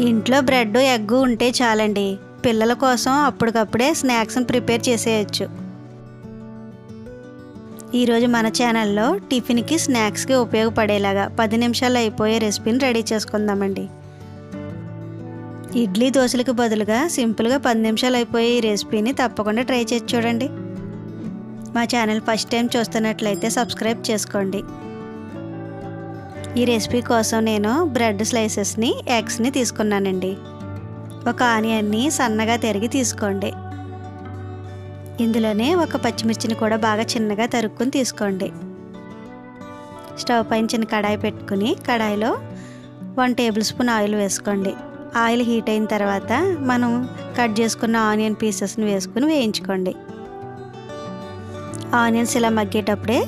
ఇంట్లో bread egg ఉంటే చాలండి, పిల్లల కోసం అప్పటికప్పుడే స్నాక్స్ని ప్రిపేర్ చేసేయచ్చు. ఈరోజు మన ఛానల్లో టిఫిన్కి స్నాక్స్కి ఉపయోగపడేలాగా 10 నిమిషాల్లో అయిపోయే రెసిపీని రెడీ చేసుకుందామండి. ఇడ్లీ దోశలకు బదులుగా సింపుల్గా 10 నిమిషాలు అయిపోయే ఈ రెసిపీని తప్పకుండా ట్రై చేసి చూడండి. మా ఛానల్ ఫస్ట్ టైం చూస్తున్నట్లయితే సబ్స్క్రైబ్ చేసుకోండి. ఈ రెసిపీ కోసం నేను బ్రెడ్ స్లైసెస్ని, ఎగ్స్ని తీసుకున్నానండి. ఒక ఆనియన్ని సన్నగా తరిగి తీసుకోండి. ఇందులోనే ఒక పచ్చిమిర్చిని కూడా బాగా చిన్నగా తరుక్కుని తీసుకోండి. స్టవ్ పైన చిన్న కడాయి పెట్టుకుని కడాయిలో 1 టేబుల్ స్పూన్ ఆయిల్ వేసుకోండి. ఆయిల్ హీట్ అయిన తర్వాత మనం కట్ చేసుకున్న ఆనియన్ పీసెస్ని వేసుకుని వేయించుకోండి. ఆనియన్స్ ఇలా మగ్గేటప్పుడే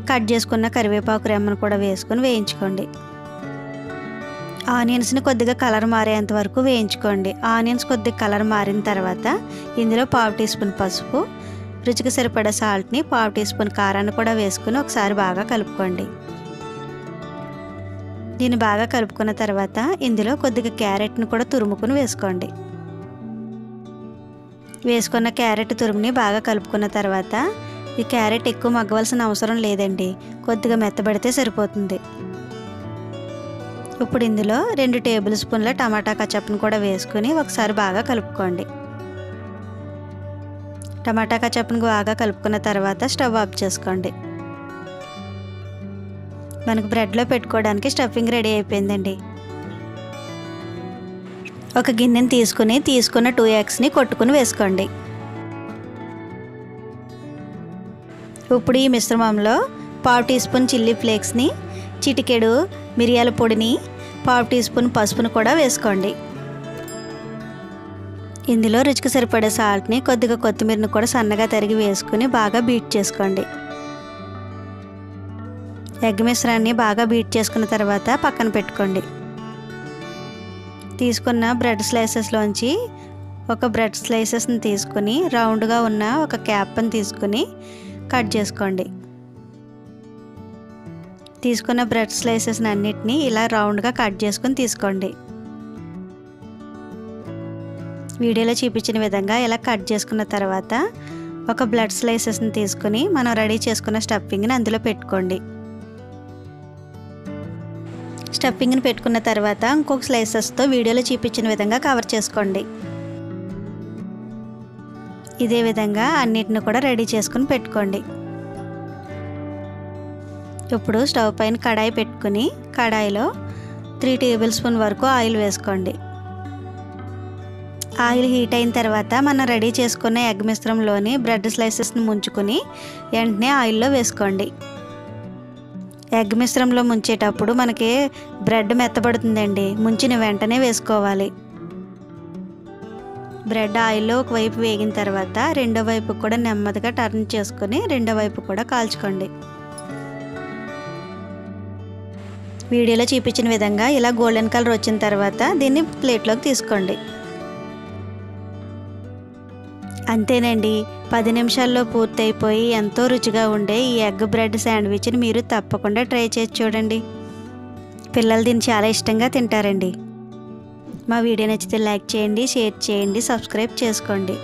కట్ చేసుకున్న కరివేపాకు రెమ్మను కూడా వేసుకుని వేయించుకోండి. ఆనియన్స్ని కొద్దిగా కలర్ మారేంత వరకు వేయించుకోండి. ఆనియన్స్ కొద్దిగా కలర్ మారిన తర్వాత ఇందులో 1/2 టీ స్పూన్ పసుపు, రుచికి సరిపడా సాల్ట్ని, 1/2 టీ స్పూన్ కారాన్ని కూడా వేసుకుని ఒకసారి బాగా కలుపుకోండి. దీన్ని బాగా కలుపుకున్న తర్వాత ఇందులో కొద్దిగా క్యారెట్ని కూడా తురుముకుని వేసుకోండి. వేసుకున్న క్యారెట్ తురుముని బాగా కలుపుకున్న తర్వాత ఈ క్యారెట్ ఎక్కువ మగ్గవలసిన అవసరం లేదండి, కొద్దిగా మెత్తబడితే సరిపోతుంది. ఇప్పుడు ఇందులో 2 టేబుల్ స్పూన్ల టమాటా కచప్ని కూడా వేసుకుని ఒకసారి బాగా కలుపుకోండి. టమాటా కచప్ని బాగా కలుపుకున్న తర్వాత స్టవ్ ఆఫ్ చేసుకోండి. మనకు బ్రెడ్లో పెట్టుకోవడానికి స్టఫింగ్ రెడీ అయిపోయిందండి. ఒక గిన్నెని తీసుకున్న 2 ఎగ్స్ని కొట్టుకుని వేసుకోండి. ఇప్పుడు ఈ మిశ్రమంలో 1/2 టీ స్పూన్ చిల్లీ ఫ్లేక్స్ని, చిటికెడు మిరియాల పొడిని, 1/2 టీ స్పూన్ పసుపును కూడా వేసుకోండి. ఇందులో రుచికి సరిపడే సాల్ట్ని, కొద్దిగా కొత్తిమీరని కూడా సన్నగా తరిగి వేసుకుని బాగా బీట్ చేసుకోండి. ఎగ్ మిశ్రాన్ని బాగా బీట్ చేసుకున్న తర్వాత పక్కన పెట్టుకోండి. తీసుకున్న బ్రెడ్ స్లైసెస్లోంచి ఒక బ్రెడ్ స్లైసెస్ని తీసుకుని రౌండ్గా ఉన్న ఒక క్యాప్ని తీసుకుని కట్ చేసుకోండి. తీసుకున్న బ్రెడ్ స్లైసెస్ని అన్నిటినీ ఇలా రౌండ్గా కట్ చేసుకుని తీసుకోండి. వీడియోలో చూపించిన విధంగా ఇలా కట్ చేసుకున్న తర్వాత ఒక బ్రెడ్ స్లైసెస్ని తీసుకుని మనం రెడీ చేసుకున్న స్టఫింగ్ని అందులో పెట్టుకోండి. స్టఫింగ్ని పెట్టుకున్న తర్వాత ఇంకొక స్లైసెస్తో వీడియోలో చూపించిన విధంగా కవర్ చేసుకోండి. ఇదే విధంగా అన్నిటిని కూడా రెడీ చేసుకుని పెట్టుకోండి. ఇప్పుడు స్టవ్ పైన కడాయి పెట్టుకుని కడాయిలో 3 టేబుల్ స్పూన్ వరకు ఆయిల్ వేసుకోండి. ఆయిల్ హీట్ అయిన తర్వాత మనం రెడీ చేసుకున్న ఎగ్ మిశ్రమంలోని బ్రెడ్ స్లైసెస్ని ముంచుకుని వెంటనే ఆయిల్లో వేసుకోండి. ఎగ్ మిశ్రమంలో ముంచేటప్పుడు మనకి బ్రెడ్ మెత్తబడుతుందండి, ముంచిన వెంటనే వేసుకోవాలి. బ్రెడ్ ఆయిల్లో ఒకవైపు వేగిన తర్వాత రెండో వైపు కూడా నెమ్మదిగా టర్న్ చేసుకుని రెండో వైపు కూడా కాల్చుకోండి. వీడియోలో చూపించిన విధంగా ఇలా గోల్డెన్ కలర్ వచ్చిన తర్వాత దీన్ని ప్లేట్లోకి తీసుకోండి. అంతేనండి, 10 నిమిషాల్లో పూర్తయిపోయి ఎంతో రుచిగా ఉండే ఈ ఎగ్ బ్రెడ్ శాండ్విచ్ని మీరు తప్పకుండా ట్రై చేసి చూడండి. పిల్లలు దీన్ని చాలా ఇష్టంగా తింటారండి. మా వీడియో నచ్చితే లైక్ చేయండి, షేర్ చేయండి, సబ్స్క్రైబ్ చేసుకోండి.